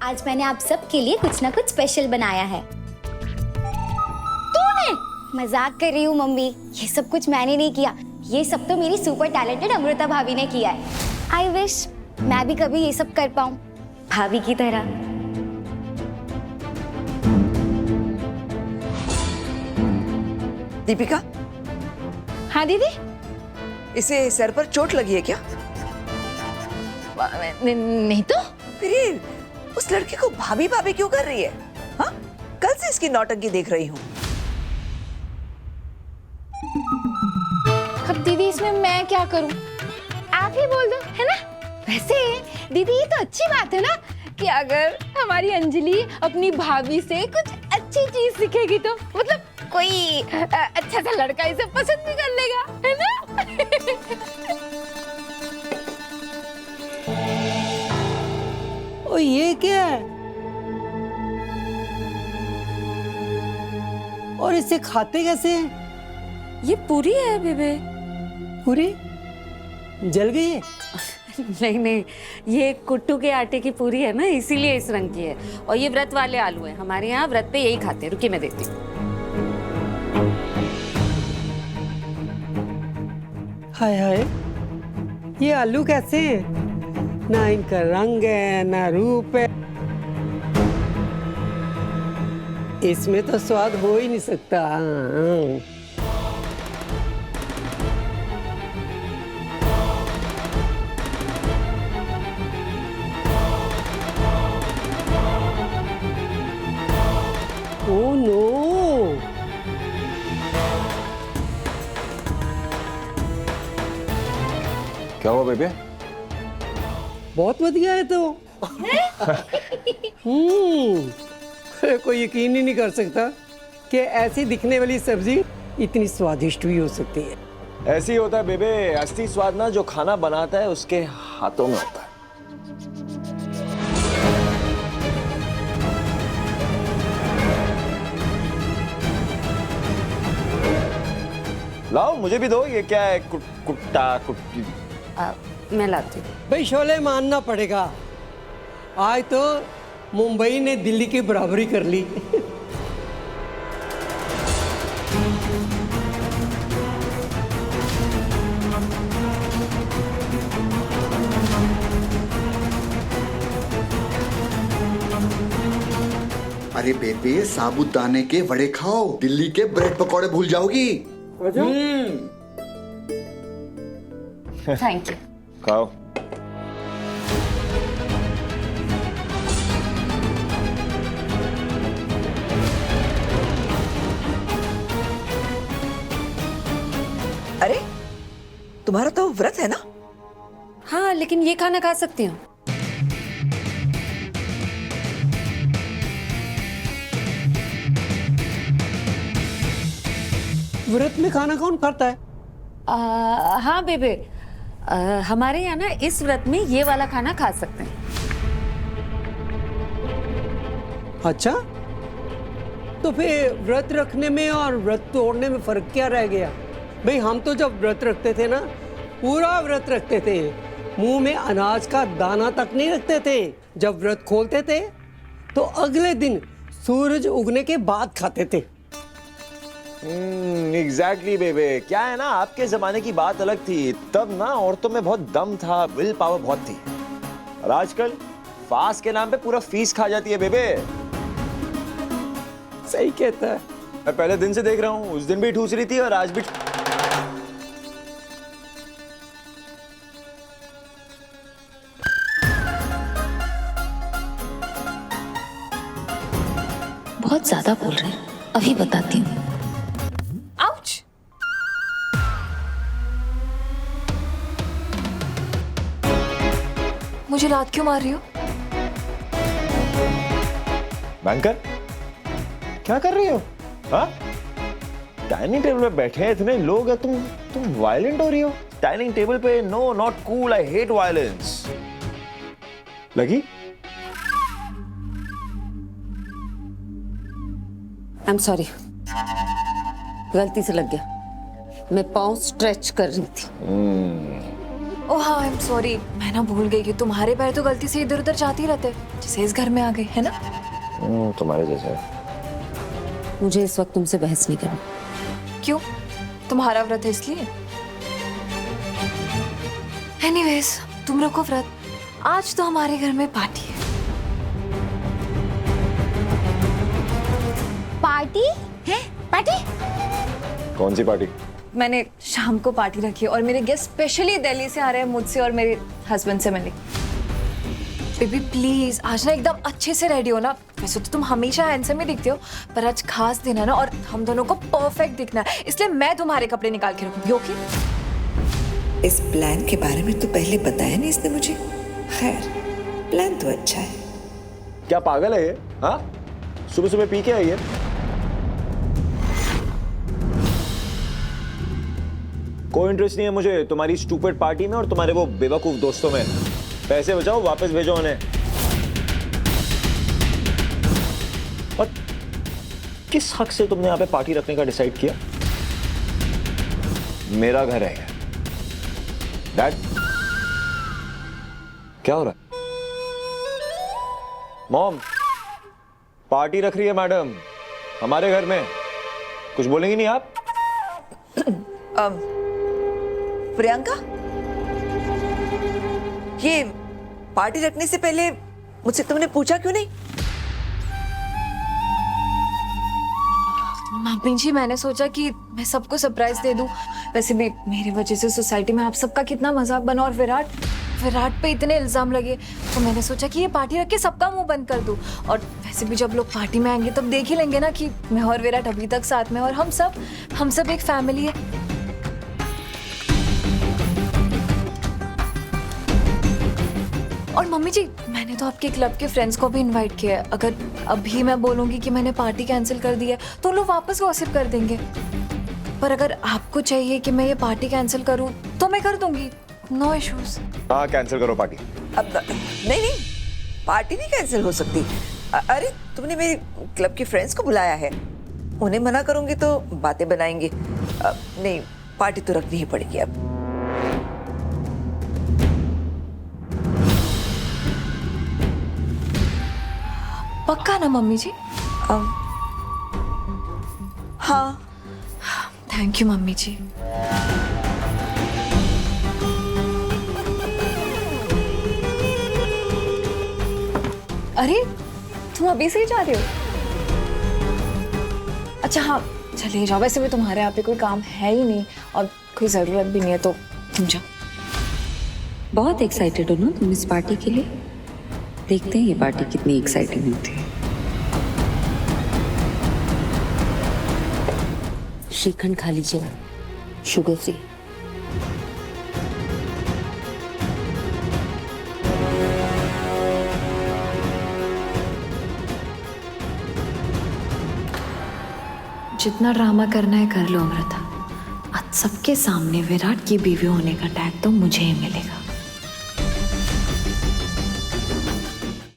आज मैंने आप सबके लिए कुछ ना कुछ स्पेशल बनाया है। तूने? मजाक कर रही हूँ मम्मी, ये सब कुछ मैंने नहीं किया, ये सब तो मेरी सुपर टैलेंटेड अमृता भाभी ने किया है। आई विश मैं भी कभी ये सब कर पाऊँ भाभी की तरह। दीपिका। हाँ दीदी। इसे सर पर चोट लगी है क्या? नहीं तो। फिर ये उस लड़के को भाभी भाभी क्यों कर रही है? हाँ, कल से इसकी नौटंकी देख रही हूँ। अब दीदी इसमें मैं क्या करूं? आप ही बोल दो, है ना? वैसे दीदी ये तो अच्छी बात है ना कि अगर हमारी अंजलि अपनी भाभी से कुछ अच्छी चीज सीखेगी तो मतलब कोई अच्छा सा लड़का इसे पसंद भी कर लेगा, है ना? ओ ये क्या है? और इसे खाते कैसे हैं? ये पूरी है बेबे। पूरी जल गई है? नहीं नहीं, ये कुट्टू के आटे की पूरी है ना, इसीलिए इस रंग की है। और ये व्रत वाले आलू हैं, हमारे यहाँ व्रत पे यही खाते हैं। रुकिए मैं देती हूँ। हाय हाय, ये आलू कैसे हैं? ना इनका रंग है ना रूप है, इसमें तो स्वाद हो ही नहीं सकता। ओह नो, क्या हुआ बेबे? बहुत बढ़िया है तो। कोई यकीन ही नहीं कर सकता कि ऐसी दिखने वाली सब्जी इतनी स्वादिष्ट भी हो सकती है। ऐसे ही होता है बेबे, असली स्वाद ना जो खाना बनाता है उसके हाथों में होता है। लाओ मुझे भी दो। ये क्या है? कुट्टा कुट्टी। मैं लाती हूँ। भाई शोले मानना पड़ेगा, आज तो मुंबई ने दिल्ली की बराबरी कर ली। अरे बेबे, साबूदाने के वड़े खाओ, दिल्ली के ब्रेड पकौड़े भूल जाओगी। Thank you. खाओ। अरे तुम्हारा तो व्रत है ना? हाँ, लेकिन ये खाना खा सकती हूँ। व्रत में खाना कौन खाता है? हाँ बेबे, हमारे यहाँ ना इस व्रत में ये वाला खाना खा सकते हैं। अच्छा, तो फिर व्रत रखने में और व्रत तोड़ने में फर्क क्या रह गया? भाई हम तो जब व्रत रखते थे ना, पूरा व्रत रखते थे, मुंह में अनाज का दाना तक नहीं रखते थे। जब व्रत खोलते थे तो अगले दिन सूरज उगने के बाद खाते थे। एग्जैक्टली बेबे। क्या है ना, आपके जमाने की बात अलग थी। तब ना औरतों में बहुत दम था, विल पावर बहुत थी। और आजकल फास्ट के नाम पे पूरा फीस खा जाती है बेबे। सही कहता है। मैं पहले दिन से देख रहा हूँ, उस दिन भी ठूस रही थी और आज भी। बहुत ज्यादा बोल रहे हैं, अभी बताती हूँ। आउच! मुझे लात क्यों मार रही हो? बैंकर, क्या कर रही हो? हाँ? डाइनिंग टेबल पे बैठे हैं इतने लोग हैं, तुम वायलेंट हो रही हो? डाइनिंग टेबल पे no, not cool, I hate violence. लगी? आई एम सॉरी, गलती से लग गया। मैं पाँव स्ट्रेच कर रही थी। ओह हाँ, आई एम सॉरी, मैं ना भूल गई कि तुम्हारे पैर तो गलती से इधर उधर जाते ही रहते, जैसे इस घर में आ गए, है ना? तुम्हारे जैसे। मुझे इस वक्त तुमसे बहस नहीं करनी। क्यों? तुम्हारा व्रत है इसलिए? एनीवेज, तुम रखो व्रत, आज तो हमारे घर में पार्टी है। पार्टी है? पार्टी? कौन सी पार्टी? मैंने शाम को पार्टी रखी है और मेरे गेस्ट स्पेशली दिल्ली से आ रहे हैं मुझसे और मेरे हस्बैंड से मिलने। बेबी प्लीज आज ना एकदम अच्छे से रेडी हो ना। वैसे तो तुम हमेशा हैंडसम ही दिखते हो, पर आज खास दिन है ना और हम दोनों को परफेक्ट दिखना है, इसलिए मैं तुम्हारे कपड़े निकाल के रखूंगी। ओके? इस प्लान के बारे में तो पहले बताया नहीं इसने मुझे। खैर, प्लान तो अच्छा है। क्या पागल है ये? हाँ, सुबह सुबह पी के आई है। कोई इंटरेस्ट नहीं है मुझे तुम्हारी स्टूपिड पार्टी में और तुम्हारे वो बेवकूफ दोस्तों में। पैसे बचाओ, वापस भेजो उन्हें। और किस हक से तुमने यहाँ पे पार्टी रखने का डिसाइड किया? मेरा घर है डैड। क्या हो रहा है? मॉम, पार्टी रख रही है मैडम हमारे घर में, कुछ बोलेंगी नहीं आप? प्रियंका, ये पार्टी रखने से पहले मुझसे तुमने पूछा क्यों नहीं? मम्मी जी, मैंने सोचा कि मैं सबको सरप्राइज दे दूं। वैसे भी मेरी वजह से सोसाइटी में आप सबका कितना मजाक बना और विराट पे इतने इल्जाम लगे, तो मैंने सोचा कि ये पार्टी रख के सबका मुंह बंद कर दूं। और वैसे भी जब लोग पार्टी में आएंगे तब देख ही लेंगे ना कि मैं और विराट अभी तक साथ में, और हम सब एक फैमिली है। और मम्मी जी, मैंने तो आपके क्लब के फ्रेंड्स को भी इनवाइट किया है। अगर अभी मैं बोलूंगी कि मैंने पार्टी कैंसिल कर दी है तो लोग वापस गॉसिप कर देंगे। पर अगर आपको चाहिए कि मैं ये पार्टी कैंसिल करूं तो मैं कर दूंगी, नो इश्यूज। हाँ, कैंसिल करो पार्टी। अब नहीं, पार्टी नहीं कैंसिल हो सकती। अरे तुमने मेरे क्लब के फ्रेंड्स को बुलाया है, उन्हें मना करूंगी तो बातें बनाएंगे। नहीं, पार्टी तो रखनी ही पड़ेगी अब। पक्का ना मम्मी जी? हाँ। थैंक यू मम्मी जी। अरे तुम अभी से ही जा रहे हो? अच्छा हाँ, चलिए जाओ। वैसे भी तुम्हारे यहाँ पे कोई काम है ही नहीं और कोई जरूरत भी नहीं है, तो तुम जाओ। बहुत एक्साइटेड हो ना तुम इस पार्टी के लिए? देखते हैं ये पार्टी कितनी एक्साइटिंग होती है। श्रीखंड खा लीजिए, शुगर फ्री। जितना ड्रामा करना है कर लो अमृता। आज सबके सामने विराट की बीवी होने का टैग तो मुझे ही मिलेगा।